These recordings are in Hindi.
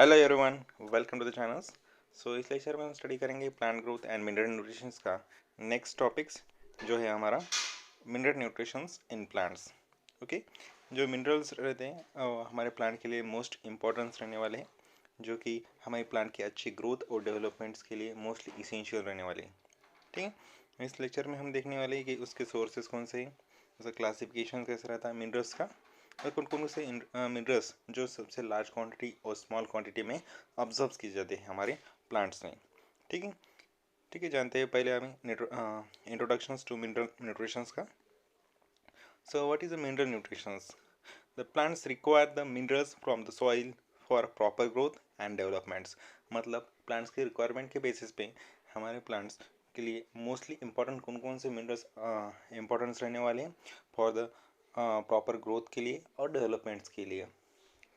Hello everyone, welcome to the channels. इस लेक्चर में हम स्टडी करेंगे plant growth and mineral nutritions का नेक्स्ट टॉपिक्स जो है हमारा mineral nutritions in plants. Okay, जो मिनरल्स रहते हैं हमारे प्लांट के लिए मोस्ट इम्पोर्टेंस रहने वाले हैं, जो कि हमारे प्लांट की अच्छी ग्रोथ और डेवलपमेंट्स के लिए मोस्टली इसेंशियल रहने वाले हैं। ठीक है, इस लेक्चर में हम देखने वाले हैं कि उसके सोर्सेज कौन से हैं, उसका क्लासिफिकेशन कैसे रहता है मिनरल्स का, और कौन कौन से मिनरल्स जो सबसे लार्ज क्वांटिटी और स्मॉल क्वांटिटी में ऑब्जर्व किए जाते हैं हमारे प्लांट्स में। ठीक है, ठीक है, जानते हैं पहले हमें इंट्रोडक्शंस टू मिनरल न्यूट्रिशंस का। So what is the mineral nutritions? The plants require the minerals from the soil for proper growth and developments. मतलब प्लांट्स की रिक्वायरमेंट के बेसिस पे हमारे प्लांट्स के लिए मोस्टली इंपॉर्टेंट कौन कौन से मिनरल्स इंपॉर्टेंस रहने वाले हैं फॉर द प्रॉपर ग्रोथ के लिए और डेवलपमेंट्स के लिए।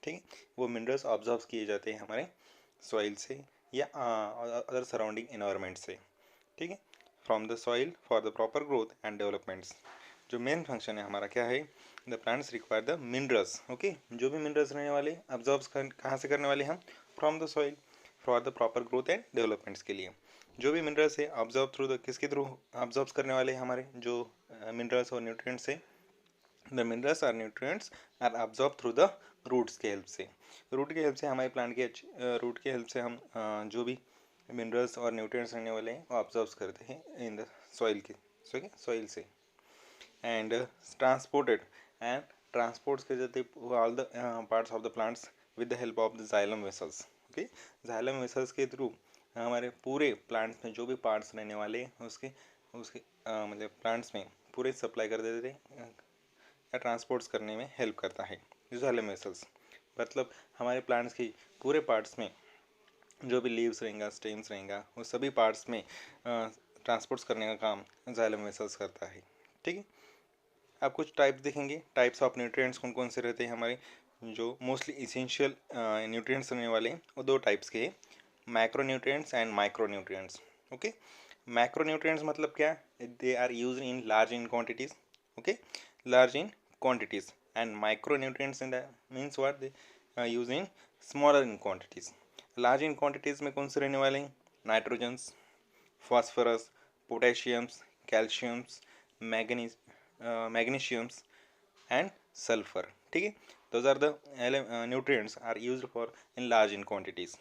ठीक है, वो मिनरल्स ऑब्जर्व किए जाते हैं हमारे सॉइल से या अदर सराउंडिंग इन्वायरमेंट से। ठीक है, from the soil for the proper growth and developments. जो मेन फंक्शन है हमारा क्या है? The plants require the minerals. Okay, जो भी मिनरल्स रहने वाले ऑब्जर्व कहाँ से करने वाले हम? From the soil for the proper growth and developments के लिए। जो भी मिनरल्स है ऑब्जर्व थ्रू द किसके थ्रू ऑब्जर्व करने वाले हमारे जो मिनरल्स और न्यूट्रिएंट्स है? द मिनरल्स और nutrients are absorb through the roots के हेल्प से। रूट के हेल्प से हमारे प्लांट के रूट के हेल्प से हम जो भी मिनरल्स और न्यूट्रिएंट्स रहने वाले हैं वो ऑब्जर्व करते हैं इन द सॉइल के सॉइल से एंड ट्रांसपोर्टेड एंड ट्रांसपोर्ट्स के जाते all the parts of the plants with the help of the xylem vessels. Okay, xylem vessels के थ्रू हमारे पूरे प्लांट्स में जो भी पार्ट्स रहने वाले हैं उसके उसके मतलब प्लांट्स में पूरे सप्लाई कर देते थे या ट्रांसपोर्ट्स करने में हेल्प करता है जाइलम वेसल्स। मतलब हमारे प्लांट्स की पूरे पार्ट्स में जो भी लीव्स रहेंगे स्टेम्स रहेंगे वो सभी पार्ट्स में ट्रांसपोर्ट्स करने का काम जाइलम वेसल्स करता है। ठीक है, आप कुछ टाइप्स देखेंगे, टाइप्स ऑफ न्यूट्रिएंट्स कौन कौन से रहते हैं हमारे जो मोस्टली इसेंशियल न्यूट्रिएंट्स रहने वाले हैं वो दो टाइप्स के हैं, macro nutrients and micro nutrients. Okay, macro nutrients मतलब क्या? They are used in large in quantities. Okay, large in quantities, and micronutrients in that means what they use in smaller in quantities. Large in quantities में कौन से रहने वाले हैं? Nitrogens, phosphorus, potassiums, calciums, manganese magnesiums and sulphur. ठीक है, those are the nutrients are used for in large in quantities.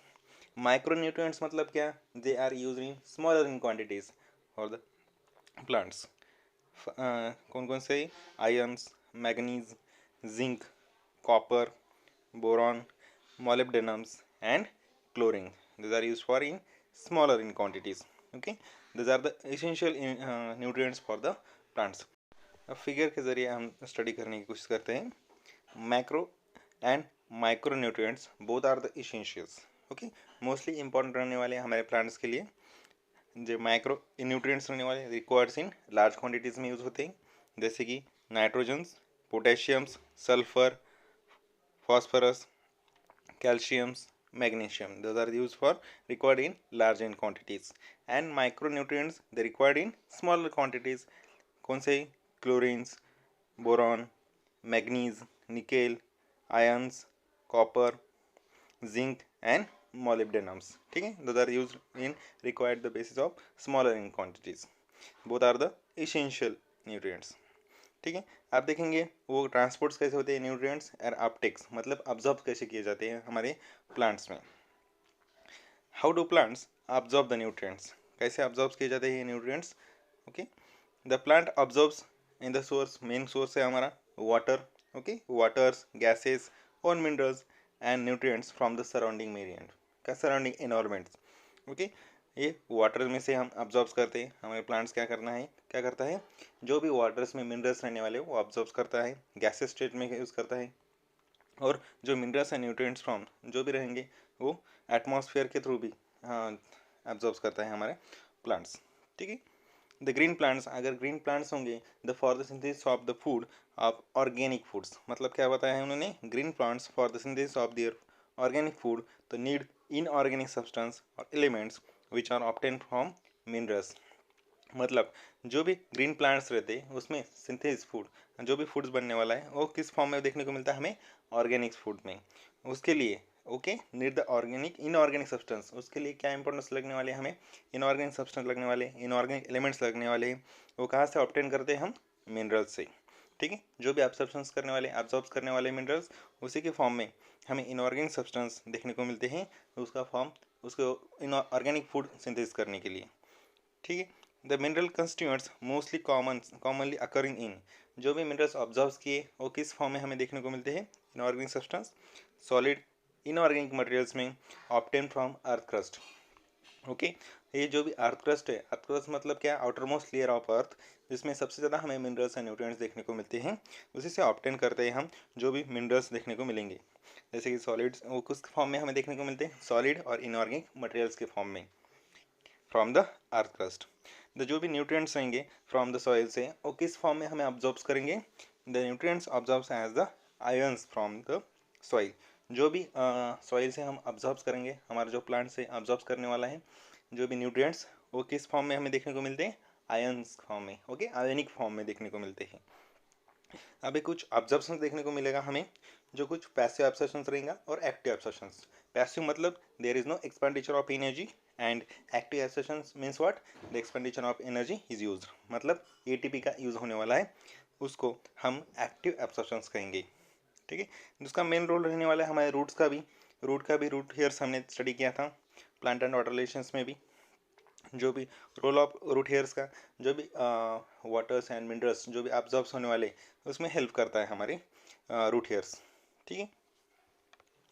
Micronutrients मतलब क्या? They are used in smaller in quantities for the plants. कौन कौन से? Ions, manganese, zinc, copper, boron, molybdenums and chlorine. These are used for in smaller in quantities. Okay, these are the essential nutrients for the plants. अब फिगर के जरिए हम स्टडी करने की कोशिश करते हैं। Macro and micro nutrients both are the essentials. Okay, mostly important रहने वाले हमारे प्लांट्स के लिए जो माइक्रो न्यूट्रिएंट्स रहने वाले रिक्वायर्स इन लार्ज क्वांटिटीज़ में यूज़ होते हैं, जैसे कि nitrogens, potassiums, sulphur, phosphorus, calciums, magnesium. Those are used for required in large in quantities. And micronutrients they required in smaller quantities. कौन से? Chlorines, boron, manganese, nickel, ions, copper, zinc and molybdenums. ठीक है, those are used in required the basis of smaller in quantities. Both are the essential nutrients. ठीक है, आप देखेंगे वो ट्रांसपोर्ट्स कैसे होते हैं न्यूट्रिएंट्स और अपटेक्स मतलब अब्जॉर्ब कैसे किए जाते हैं हमारे प्लांट्स में। How do plants absorb the nutrients? कैसे अब्जॉर्ब किए जाते हैं nutrients? Okay, the plant absorbs in the source, main source है हमारा वाटर। ओके, वाटर्स, गैसेस और minerals and nutrients from the surrounding मेरियन का सराउंडिंग एनवायरमेंट्स। ओके, ये वाटर में से हम अब्जॉर्ब करते हैं, हमारे प्लांट्स क्या करता है जो भी वाटर्स में मिनरल्स रहने वाले वो अब्जॉर्ब करता है, गैसेस स्टेट में यूज़ करता है, और जो मिनरल्स एंड न्यूट्रिएंट्स फ्रॉम जो भी रहेंगे वो एटमॉस्फेयर के थ्रू भी अब्जॉर्ब करता है हमारे प्लांट्स। ठीक है, द ग्रीन प्लांट्स, अगर ग्रीन प्लांट्स होंगे the for the synthesis of the food of organic foods, मतलब क्या बताया है उन्होंने? Green plants for the synthesis of their organic food the need inorganic substance और elements which are obtained from minerals. मतलब जो भी ग्रीन प्लांट्स रहते हैं उसमें सिंथेसिस फूड जो भी फूड्स बनने वाला है वो किस फॉर्म में देखने को मिलता है हमें? ऑर्गेनिक फूड में। उसके लिए okay, need the organic inorganic substance, उसके लिए क्या इंपॉर्टेंस लगने वाले हमें, इनऑर्गेनिक सब्सटेंस लगने वाले, इनऑर्गेनिक एलिमेंट्स लगने वाले, वो कहाँ से ऑब्टेन करते हैं हम, मिनरल्स से। ठीक है, जो भी एब्सॉर्प्शंस करने वाले, एब्जॉर्ब करने वाले मिनरल्स, उसी के फॉर्म में हमें इनऑर्गेनिक सब्सटेंस देखने को मिलते हैं, उसका फॉर्म उसको इनऑर्गेनिक फूड सिंथेसिस करने के लिए। ठीक है, the mineral constituents mostly commonly occurring in, जो भी मिनरल्स ऑब्जर्व किए वो किस फॉर्म में हमें देखने को मिलते हैं, inorganic substance, solid inorganic materials में, obtain from earth crust. Okay, ये जो भी अर्थ क्रस्ट है, अर्थ क्रस्ट मतलब क्या, outer most layer of earth, जिसमें सबसे ज़्यादा हमें मिनरल्स एंड न्यूट्रिएंट्स देखने को मिलते हैं, उसी से ऑब्टेन करते हैं हम जो भी मिनरल्स देखने को मिलेंगे। जैसे कि सॉलिड्स वो किस फॉर्म में हमें देखने को मिलते हैं, सॉलिड और इनऑर्गेनिक मटेरियल्स के फॉर्म में, from the earth crust. The जो भी न्यूट्रिएंट्स रहेंगे फ्रॉम द सॉइल से, वो किस फॉर्म में हमें ऑब्जॉर्ब करेंगे, the nutrients absorb as the ions from the soil. जो भी सॉइल से हम ऑब्जॉर्ब करेंगे, हमारा जो प्लांट से ऑब्जॉर्ब करने वाला है जो भी न्यूट्रिएंट्स, वो किस फॉर्म में हमें देखने को मिलते हैं, आयन्स फॉर्म में। ओके, आयनिक फॉर्म में देखने को मिलते हैं। अभी कुछ ऑब्जर्वेशंस देखने को मिलेगा हमें, जो कुछ पैसिव ऑब्जर्वेशंस रहेगा और एक्टिव ऑब्जर्वेशंस। पैसिव मतलब there is no expenditure of energy, and active observations means what, the expenditure of energy is used, मतलब एटीपी का यूज होने वाला है, उसको हम एक्टिव ऑब्जर्वेशंस कहेंगे। ठीक है, जिसका मेन रोल रहने वाला है हमारे रूट्स का भी, रूट हेयर्स हमने स्टडी किया था प्लांट एंड वाटर रिलेशंस में भी, जो भी रोल ऑफ रूट हेयर्स का, जो भी वाटर्स एंड मिनरल्स जो भी एब्जॉर्ब होने वाले, उसमें हेल्प करता है हमारे रूट हेयर्स। ठीक है,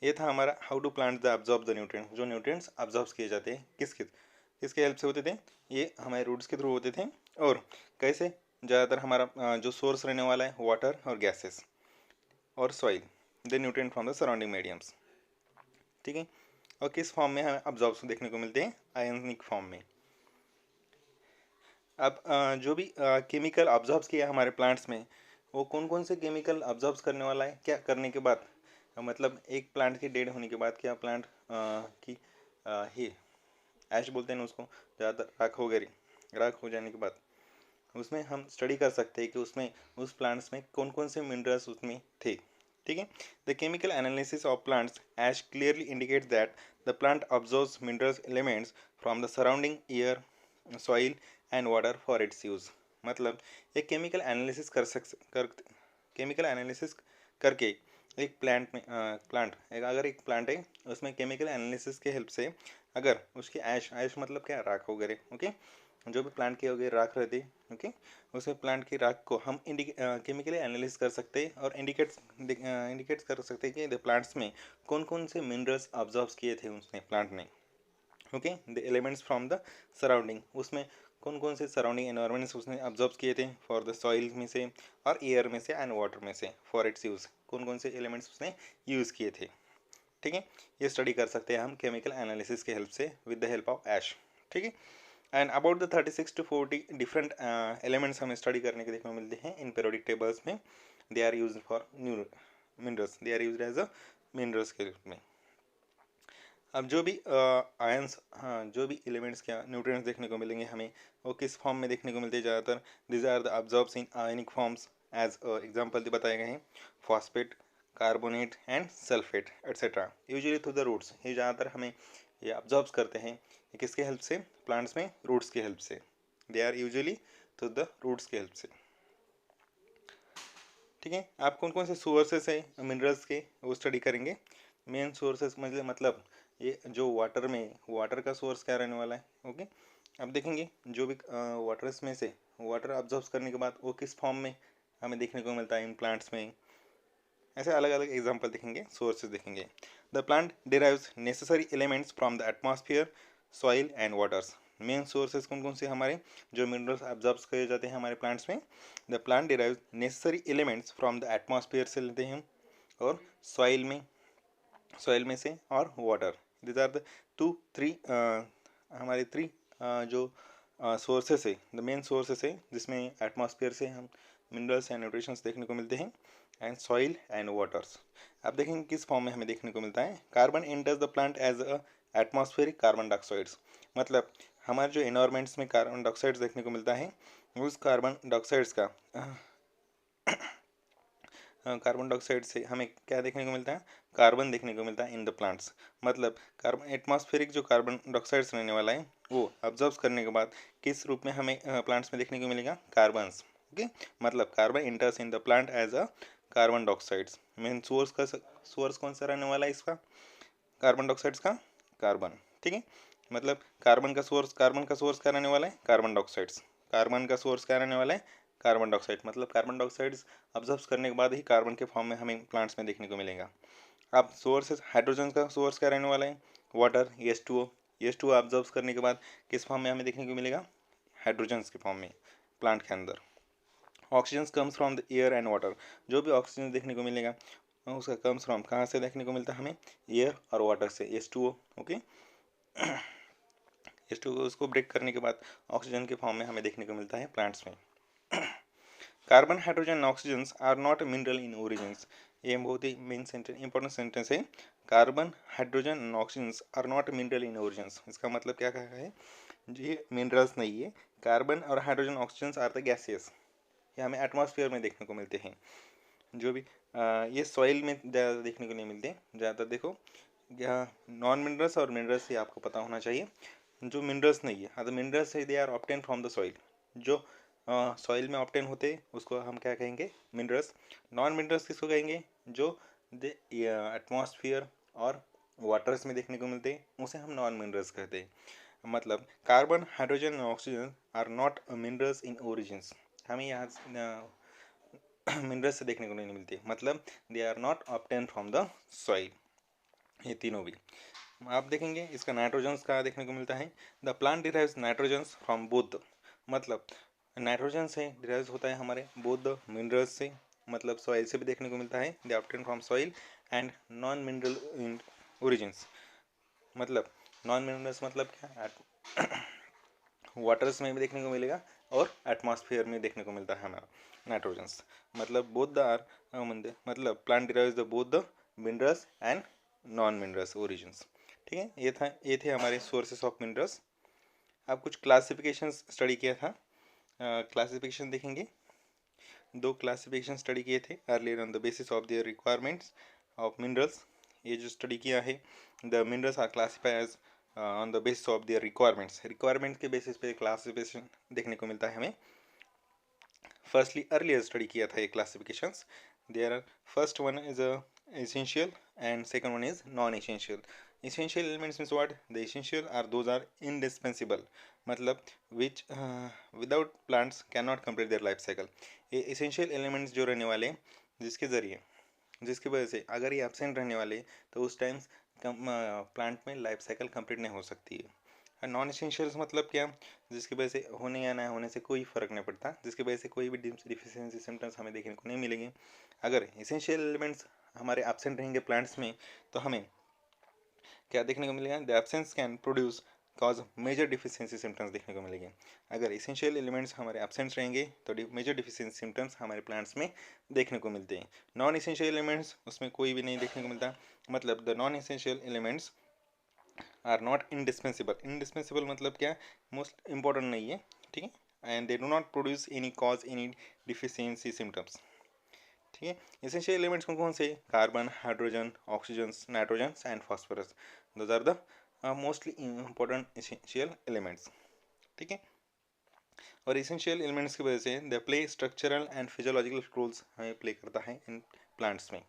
ये था हमारा how to plant the absorb the nutrients, जो न्यूट्रिएंट्स एब्जॉर्ब किए जाते हैं किसके हेल्प से होते थे, ये हमारे रूट्स के थ्रू होते थे। और कैसे, ज़्यादातर हमारा जो सोर्स रहने वाला है वाटर और गैसेस और soil, the nutrient from the surrounding mediums. ठीक है, और किस फॉर्म में हमें ऑब्जॉर्ब देखने को मिलते हैं, आयनिक फॉर्म में। अब जो भी केमिकल ऑब्जॉर्ब किया हमारे प्लांट्स में, वो कौन कौन से केमिकल ऑब्जॉर्ब करने वाला है, क्या करने के बाद, मतलब एक प्लांट के डेड होने के बाद क्या प्लांट की ही ऐश बोलते हैं ना उसको, ज़्यादातर राख हो जाने के बाद उसमें हम स्टडी कर सकते हैं कि उसमें उस प्लांट्स में कौन कौन से मिनरल्स उसमें थे। ठीक है, the chemical analysis of plants ash clearly indicates that the plant observes minerals elements from the surrounding air, soil and water for its use. मतलब एक केमिकल एनालिसिस केमिकल एनालिसिस करके एक अगर एक प्लांट है, उसमें केमिकल एनालिसिस के हेल्प से अगर उसकी ऐश मतलब क्या, राख वगैरह, ओके, जो भी प्लांट की वगैरह राख रहती है, ओके, उसे प्लांट की राख को हम केमिकली एनालिसिस कर सकते हैं और इंडिकेट कर सकते हैं कि द प्लांट्स में कौन कौन से मिनरल्स ऑब्जॉर्व किए थे उसने प्लांट ने। Okay, the elements from the surrounding, उसमें कौन कौन से सराउंडिंग एनवायरमेंट्स उसने ऑब्जर्व किए थे, फॉर द सॉइल में से और एयर में से एंड वाटर में से, फॉर इट्स यूज़, कौन कौन से एलिमेंट्स उसने यूज़ किए थे। ठीक है, ये स्टडी कर सकते हैं हम केमिकल एनालिसिस के हेल्प से, विद द हेल्प ऑफ ऐश। ठीक है, and about the 36 to 40 different elements हमें स्टडी करने के देखने को मिलते हैं इन पीरियोडिक टेबल्स में। They are use for new minerals, they are use as a minerals के रूप में। अब जो भी आयंस, हाँ, जो भी एलिमेंट्स क्या न्यूट्रिएंट्स देखने को मिलेंगे हमें, वो किस फॉर्म में देखने को मिलते हैं ज़्यादातर, this are the absorbs in ionic forms, as example बताए गए हैं, phosphate, carbonate and sulphate etcetera, usually through the roots. ये ज़्यादातर हमें ये ऑब्जॉर्ब करते हैं, ये किसके हेल्प से, प्लांट्स में रूट्स के हेल्प से, they are usually through the roots के हेल्प से। ठीक है, आप कौन कौन से सोर्सेस है मिनरल्स के वो स्टडी करेंगे। मेन सोर्सेस मतलब ये जो वाटर का सोर्स क्या रहने वाला है। ओके, अब देखेंगे जो भी वाटर्स में से वाटर ऑब्जॉर्व करने के बाद वो किस फॉर्म में हमें देखने को मिलता है इन प्लांट्स में, ऐसे अलग अलग एग्जाम्पल देखेंगे, सोर्सेज देखेंगे। The plant derives necessary elements from the atmosphere, soil and waters. Main sources कौन कौन से हमारे, जो मिनरल्स ऑब्जॉर्व किए जाते हैं हमारे प्लांट्स में, the plant derives necessary elements from the atmosphere से लेते हैं, और सॉइल में से और water. This are the three हमारे थ्री जो सोर्सेस है, द मेन सोर्सेस है, जिसमें एटमॉस्फेयर से हम मिनरल्स एंड न्यूट्रिशंस देखने को मिलते हैं, एंड सॉइल एंड वाटर्स। अब देखेंगे किस फॉर्म में हमें देखने को मिलता है। Carbon enters the plant as a atmospheric carbon dioxides, मतलब हमारे जो एनवायरमेंट्स में कार्बन डाइऑक्साइड्स देखने को मिलता है, उस कार्बन डाइऑक्साइड्स का कार्बन डाइऑक्साइड से हमें क्या देखने को मिलता है, कार्बन देखने को मिलता है इन द प्लांट्स। मतलब कार्बन एटमॉस्फेरिक जो कार्बन डाइऑक्साइड रहने वाला है वो ऑब्जर्व करने के बाद किस रूप में हमें प्लांट्स में देखने को मिलेगा, कार्बन्स। ओके, मतलब carbon enters in the plant as a carbon dioxides. Main source कौन सा रहने वाला है इसका, कार्बन डाइऑक्साइड्स का, कार्बन। ठीक है, मतलब कार्बन का सोर्स क्या रहने वाला है, कार्बन डाइऑक्साइड्स। कार्बन का सोर्स क्या रहने वाला है, कार्बन डाइऑक्साइड। मतलब कार्बन डाइऑक्साइड्स ऑब्जर्व करने के बाद ही कार्बन के फॉर्म में हमें प्लांट्स में देखने को मिलेगा। अब सोर्स हाइड्रोजन का सोर्स क्या रहने वाला है, वाटर, H2O। H2O ऑब्जर्व करने के बाद किस फॉर्म में हमें देखने को मिलेगा, हाइड्रोजन के फॉर्म में प्लांट के अंदर। Oxygen comes from the air and water. जो भी ऑक्सीजन देखने को मिलेगा उसका कम्स फ्रॉम कहाँ से देखने को मिलता है हमें, एयर और वाटर से, H2O। ओके, H2O उसको ब्रेक करने के बाद ऑक्सीजन के फॉर्म में हमें देखने को मिलता है प्लांट्स में। Carbon, hydrogen and oxygen are not mineral in origins. ये बहुत ही मेन सेंटेंस, इंपॉर्टेंट सेंटेंस है। Carbon, hydrogen and oxygen are not mineral in origins. इसका मतलब क्या कहा है, ये मिनरल्स नहीं है। कार्बन और hydrogen oxygen are the gases, ये हमें एटमॉस्फेयर में देखने को मिलते हैं। जो भी ये सॉइल में ज़्यादा देखने को नहीं मिलते। ज़्यादातर देखो नॉन मिनरल्स और मिनरल्स, ये आपको पता होना चाहिए। जो मिनरल्स नहीं है, द मिनरल्स है they are obtain from the soil. जो सॉइल में ऑब्टेन होते हैं उसको हम क्या कहेंगे, मिनरल्स। नॉन मिनरल्स किसको कहेंगे, जो द एटमॉस्फेयर और वाटर्स में देखने को मिलते हैं उसे हम नॉन मिनरल्स कहते हैं। मतलब कार्बन, हाइड्रोजन और oxygen are not minerals in origins. हमें यहाँ मिनरल्स से देखने को नहीं मिलते, मतलब they are not obtain from the soil. ये तीनों भी आप देखेंगे। इसका नाइट्रोजन्स कहाँ देखने को मिलता है, the plant derives nitrogens from both. मतलब नाइट्रोजन से डिराइव होता है हमारे बोथ द मिनरल्स से, मतलब सॉइल से भी देखने को मिलता है, they obtain from soil and non mineral in origins. मतलब नॉन मिनरल्स मतलब क्या, वाटर्स में भी देखने को मिलेगा और एटमॉस्फेयर में देखने को मिलता है हमारा नाइट्रोजन्स। मतलब बोथ द आर मतलब plant derives the both the minerals and non minerals origins. ठीक है, ये थे हमारे सोर्सेस ऑफ मिनरल्स। अब कुछ क्लासिफिकेशन स्टडी किया था, क्लासिफिकेशन देखेंगे। दो क्लासिफिकेशन स्टडी किए थे earlier on the basis of their requirements of minerals. ये जो स्टडी किया है, the minerals are classified as on the basis of their requirements. Requirement के बेसिस पे क्लासिफिकेशन देखने को मिलता है हमें। फर्स्टली अर्लियर स्टडी किया था ये classifications. There are first one is essential and second one is non-essential. Essential elements means what, the essential are those are indispensable, मतलब which without plants cannot complete their life cycle. ये essential elements जो रहने वाले जिसके ज़रिए, जिसकी वजह से अगर ये एबसेंट रहने वाले तो उस टाइम प्लांट में लाइफ साइकिल कंप्लीट नहीं हो सकती है। नॉन एसेंशियल्स मतलब क्या, जिसकी वजह से होने या ना होने से कोई फर्क नहीं पड़ता, जिसकी वजह से कोई भी डिफिशियंसी सिम्टम्स हमें देखने को नहीं मिलेंगे। अगर एसेंशियल एलिमेंट्स हमारे एब्सेंट रहेंगे प्लांट्स में तो हमें क्या देखने को मिलेगा, the absence can produce cause major deficiency symptoms देखने को मिलेंगे। अगर एसेंशियल एलिमेंट्स हमारे एब्सेंट रहेंगे तो मेजर डिफिशियंसी सिम्टम्स हमारे प्लांट्स में देखने को मिलते हैं। नॉन एसेंशियल एलिमेंट्स उसमें कोई भी नहीं देखने को मिलता। मतलब the non essential elements are not indispensable. Indispensable मतलब क्या, मोस्ट इंपॉर्टेंट नहीं है। ठीक है, and they do not produce any cause any deficiency symptoms. ठीक है, एसेंशियल एलिमेंट्स कौन कौन से, carbon, hydrogen, oxygen, nitrogen and phosphorus. Those are the mostly important essential elements. ठीक है, और एसेंशियल एलिमेंट्स की वजह से the play structural and physiological roles हमें प्ले करता है इन प्लांट्स में।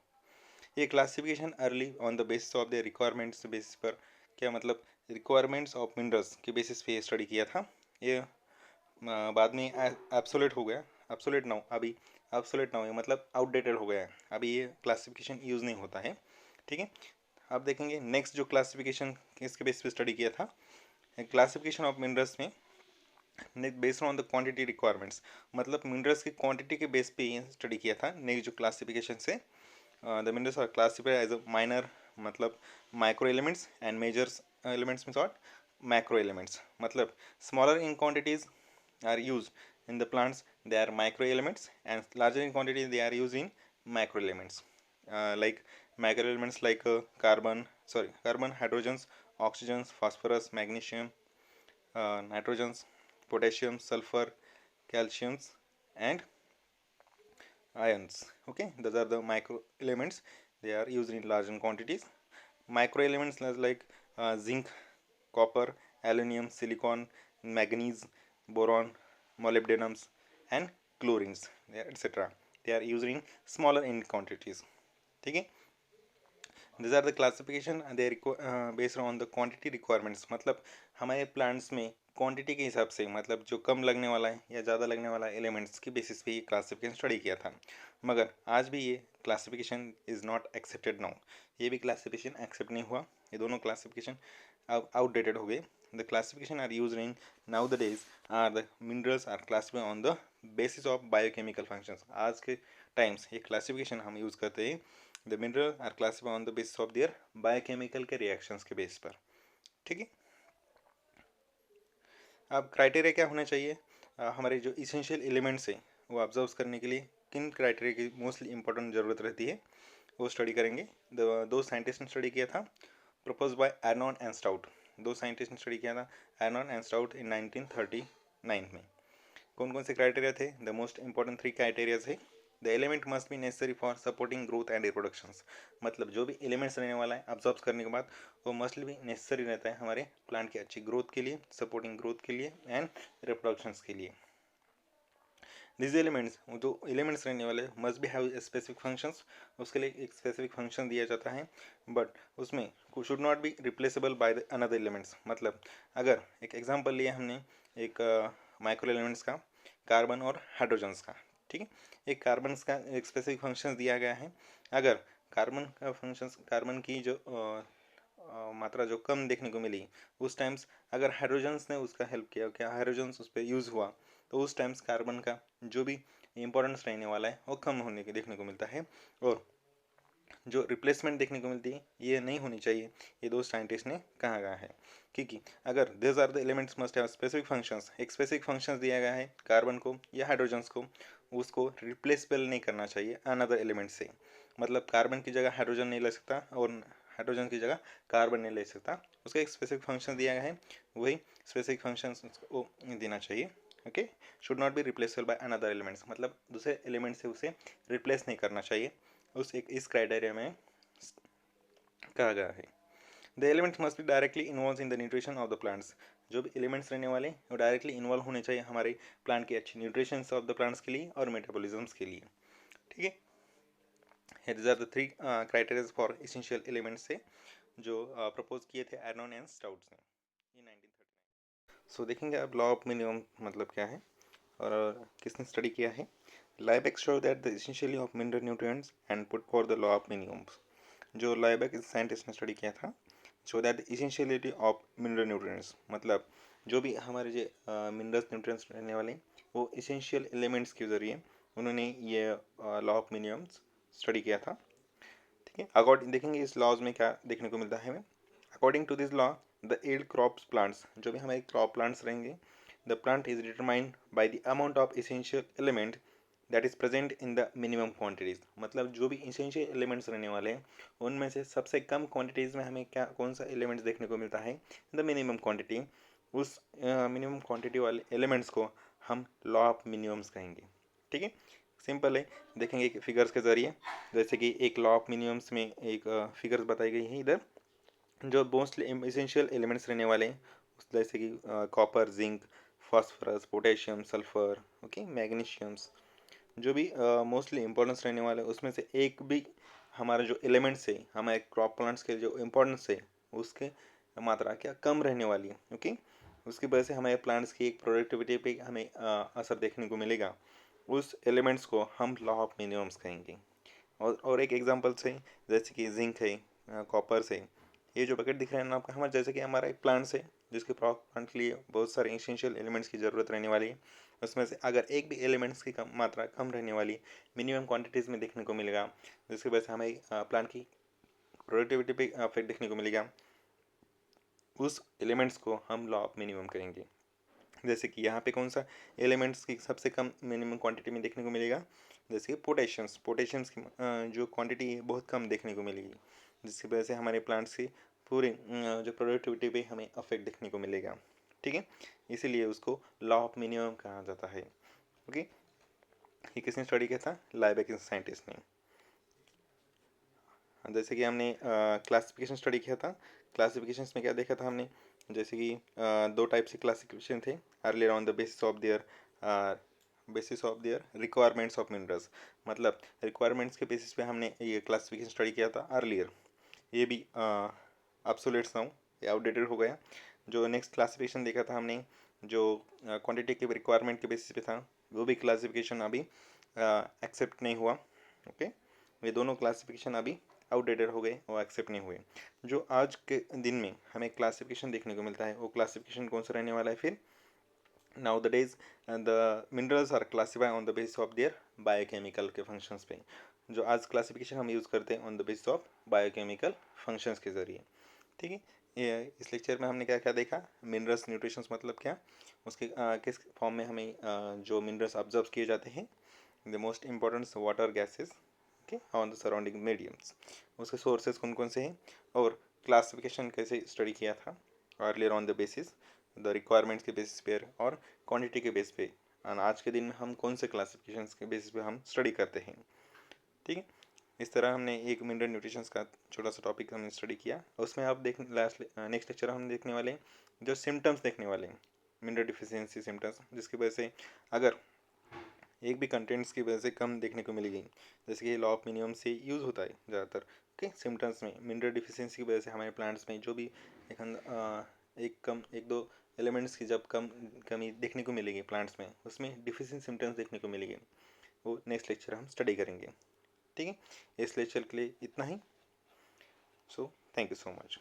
ये classification early on the basis of the requirements basis पर, क्या मतलब रिक्वायरमेंट्स ऑफ मिनरल्स के बेसिस पे स्टडी किया था। ये बाद में एब्सोलेट हो गया, एब्सोलेट ना हो अभी, एब्सोलेट ना हो मतलब आउटडेटेड हो गया है, अभी ये क्लासिफिकेशन यूज़ नहीं होता है। ठीक है, आप देखेंगे नेक्स्ट जो क्लासिफिकेशन किसके बेस पे स्टडी किया था, क्लासिफिकेशन ऑफ मिनरल्स में based on the quantity requirements. मतलब मिनरल्स की क्वांटिटी के बेस पे स्टडी किया था। नेक्स्ट जो क्लासिफिकेशन से the minerals are classified as a minor, मतलब micro elements, and majors elements means what, macro elements. मतलब smaller in quantities are used in the plants, they are micro elements, and larger in quantity they are used in macro elements. Like macro elements like carbon, hydrogens, oxygens, phosphorus, magnesium, nitrogens, potassium, sulfur, calciums, and ions. Okay, those are the micro elements. They are used in large quantities. Micro elements like zinc, copper, aluminum, silicon, manganese, boron, molybdenums, and chlorines, etc. They are used in smaller in quantities. ठीक है. These are the classification and they based on the quantity requirements. मतलब हमारे प्लांट्स में क्वांटिटी के हिसाब से, मतलब जो कम लगने वाला है या ज़्यादा लगने वाला एलिमेंट्स की बेसिस पे ये क्लासिफिकेशन स्टडी किया था. मगर आज भी ये classification is not accepted now. ये भी क्लासिफिकेशन एक्सेप्ट नहीं हुआ. ये दोनों क्लासिफिकेशन आउटडेटेड हो गए. The classification are used in nowadays are the minerals are classified on the basis of biochemical functions. आज के टाइम्स ये क्लासिफिकेशन हम यूज़ करते हैं. The mineral are classified on the basis of their biochemical के reactions के बेस पर. ठीक है. अब क्राइटेरिया क्या होना चाहिए? हमारे जो इसेंशियल एलिमेंट्स हैं वो ऑब्जर्व करने के लिए किन क्राइटेरिया की मोस्टली इंपॉर्टेंट ज़रूरत रहती है वो स्टडी करेंगे. दो साइंटिस्ट ने स्टडी किया था, प्रपोज बाय एर्नॉन एंड स्टाउट. दो साइंटिस्ट ने स्टडी किया था, एर्नॉन एंड स्टाउट, इन 1939 में. कौन कौन से क्राइटेरिया थे? द मोस्ट इंपॉर्टेंट 3 क्राइटेरिया थे. The element must be necessary for supporting growth and reproductions. मतलब जो भी एलिमेंट्स रहने वाला है ऑब्जर्व करने के बाद वो मस्ट भी नेसेसरी रहता है हमारे प्लांट की अच्छी ग्रोथ के लिए, सपोर्टिंग ग्रोथ के लिए एंड रिप्रोडक्शंस के लिए. दिस एलिमेंट्स, जो एलिमेंट्स रहने वाले मस्ट भी हैव स्पेसिफिक फंक्शंस. उसके लिए एक स्पेसिफिक फंक्शन दिया जाता है, बट उसमें should not be replaceable by the another elements. मतलब अगर एक एग्जांपल लिया हमने एक माइक्रो एलिमेंट्स का, कार्बन और हाइड्रोजन्स का. ठीक है. एक कार्बन का एक स्पेसिफिक फंक्शन दिया गया है. अगर कार्बन का फंक्शन, कार्बन की जो मात्रा जो कम देखने को मिली उस टाइम्स, अगर हाइड्रोजन्स ने उसका हेल्प किया, क्या हाइड्रोजन्स उस पर यूज़ हुआ, तो उस टाइम्स कार्बन का जो भी इम्पोर्टेंस रहने वाला है वो कम होने के देखने को मिलता है. और जो रिप्लेसमेंट देखने को मिलती है ये नहीं होनी चाहिए. ये दो साइंटिस्ट ने कहा गया है. क्योंकि अगर this are the elements must have specific functions, एक स्पेसिफिक फंक्शंस दिया गया है कार्बन को या हाइड्रोजन्स को, उसको रिप्लेसेबल नहीं करना चाहिए अनदर एलिमेंट से. मतलब कार्बन की जगह हाइड्रोजन नहीं ले सकता और हाइड्रोजन की जगह कार्बन नहीं ले सकता. उसका एक स्पेसिफिक फंक्शन दिया गया है, वही स्पेसिफिक फंक्शन को देना चाहिए. Okay. Should not be replaceable by another elements. मतलब दूसरे एलिमेंट से उसे रिप्लेस नहीं करना चाहिए. उस एक इस क्राइटेरिया में कहा गया है. The elements must be directly involve in the nutrition of the plants. जो भी एलिमेंट्स रहने वाले वो डायरेक्टली इन्वॉल्व होने चाहिए हमारे प्लांट की अच्छी न्यूट्रिशन ऑफ द प्लांट्स के लिए और मेटाबॉलिज्म्स के लिए. ठीक है. These are the 3 criteria for essential elements से जो प्रपोज किए थे एर्नॉन एंड स्टाउट्स ने ये 1939. सो देखेंगे अब लॉ ऑफ मिनिमम मतलब क्या है और किसने स्टडी किया है. Liebig show that the essentially of mineral nutrients and put for the law of minimum. जो लाइबेक इस साइंटिस्ट ने स्टडी किया था, show that the essentiality of mineral nutrients, मतलब जो भी हमारे जो मिनरल्स न्यूट्रिएंट्स रहने वाले वो एसेंशियल एलिमेंट्स के ज़रिए उन्होंने ये लॉ ऑफ मिनिमम्स स्टडी किया था. ठीक है. अकॉर्डिंग देखेंगे इस लॉज में क्या देखने को मिलता है हमें. According to this law the yield crops plants, जो भी हमारे क्रॉप प्लांट्स रहेंगे, the plant is determined by the amount of essential element that is present in the minimum quantities. मतलब जो भी एसेंशियल एलिमेंट्स रहने वाले हैं उनमें से सबसे कम क्वांटिटीज में हमें क्या कौन सा एलिमेंट्स देखने को मिलता है, द मिनिमम क्वांटिटी. उस मिनिमम क्वांटिटी वाले एलिमेंट्स को हम लॉ ऑफ मिनिमम्स कहेंगे. ठीक है. सिंपल है. देखेंगे कि फिगर्स के ज़रिए, जैसे कि एक लॉ ऑफ मिनिमम्स में एक फिगर्स बताई गई है इधर, जो मोस्टली एसेंशियल एलिमेंट्स रहने वाले हैं जैसे कि copper, zinc, phosphorus, potassium, sulphur, okay, magnesiums, जो भी मोस्टली इंपॉर्टेंस रहने वाले हैं उसमें से एक भी हमारा जो एलिमेंट्स है हमारे क्रॉप प्लांट्स के जो इम्पोर्टेंस है उसके मात्रा क्या कम रहने वाली है. ओके. उसकी वजह से हमारे प्लांट्स की एक प्रोडक्टिविटी पे हमें असर देखने को मिलेगा. उस एलिमेंट्स को हम लॉ ऑफ मिनिमम्स कहेंगे. और एक एग्जांपल से जैसे कि जिंक है, कॉपर से, ये जो बकेट दिख रहे हैं ना आपका, हमारे जैसे कि हमारा एक प्लांट्स है जिसके प्लांट के लिए बहुत सारे एसेंशियल एलिमेंट्स की ज़रूरत रहने वाली है. उसमें से अगर एक भी एलिमेंट्स की कम मात्रा कम रहने वाली मिनिमम क्वांटिटीज़ में देखने को मिलेगा, जिसकी वजह से हमें प्लांट की प्रोडक्टिविटी पे इफेक्ट देखने को मिलेगा, उस एलिमेंट्स को हम लॉ ऑफ मिनिमम कहेंगे. जैसे कि यहाँ पे कौन सा एलिमेंट्स की सबसे कम मिनिमम क्वांटिटी में देखने को मिलेगा, जैसे कि पोटेशियम्स की जो क्वांटिटी है बहुत कम देखने को मिलेगी, जिसकी वजह से हमारे प्लांट्स की पूरे जो प्रोडक्टिविटी पे हमें अफेक्ट देखने को मिलेगा. ठीक है. इसीलिए उसको लॉ ऑफ मिनिमम कहा जाता है. ओके. ये किसने स्टडी किया था? लाइबेकिन साइंटिस्ट ने। जैसे कि हमने क्लासिफिकेशन स्टडी किया था, क्लासिफिकेशन में क्या देखा था हमने? जैसे कि दो टाइप से क्लासिफिकेशन थे, earlier on the basis of their requirements of minerals. मतलब रिक्वायरमेंट्स के बेसिस पे हमने ये क्लासिफिकेशन स्टडी किया था अर्लियर, ये भी ऑब्सोलेट्स नाउ, ये आउटडेटेड हो गया। जो नेक्स्ट क्लासिफिकेशन देखा था हमने, जो क्वांटिटी के रिक्वायरमेंट के बेसिस पे था, वो भी क्लासिफिकेशन अभी एक्सेप्ट नहीं हुआ। ओके, ये दोनों क्लासिफिकेशन अभी आउटडेटेड हो गए और एक्सेप्ट नहीं हुए। जो आज के दिन में हमें क्लासिफिकेशन देखने को मिलता है, वो क्लासिफिकेशन कौन सा रहने वाला है फिर? Now the days the minerals are classify on the basis of their biochemical के फंक्शंस पे। जो आज क्लासिफिकेशन हम यूज़ करते हैं on the basis of biochemical functions के ज़रिए। ठीक है, ये इस लेक्चर में हमने क्या क्या देखा? मिनरल्स न्यूट्रिशंस मतलब क्या, उसके किस फॉर्म में हमें जो मिनरल्स ऑब्जर्व किए जाते हैं, the most important water gases okay on the surrounding mediums, उसके सोर्सेज कौन कौन से हैं, और क्लासिफिकेशन कैसे स्टडी किया था earlier on the basis the requirements के बेसिस पे और क्वांटिटी के बेस पे। और आज के दिन में हम कौन से क्लासिफिकेशन के बेसिस पे हम स्टडी करते हैं। ठीक है, इस तरह हमने एक मिनरल न्यूट्रिशंस का छोटा सा टॉपिक हमने स्टडी किया। उसमें आप देख लास्ट नेक्स्ट लेक्चर हम देखने वाले हैं जो सिम्टम्स देखने वाले हैं, मिनरल डिफिशियंसी सिम्टम्स, जिसकी वजह से अगर एक भी कंटेंट्स की वजह से कम देखने को मिलेगी, जैसे कि लॉ ऑफ मिनिमम से यूज़ होता है ज़्यादातर। ओके, सिम्टम्स में मिनरल डिफिशियंसी की वजह से हमारे प्लांट्स में जो भी एक दो एलिमेंट्स की जब कमी देखने को मिलेगी प्लांट्स में, उसमें डिफिशियंट सिम्टम्स देखने को मिलेंगे, वो नेक्स्ट लेक्चर हम स्टडी करेंगे। ठीक है, इस लेक्चर के लिए इतना ही। So thank you so much.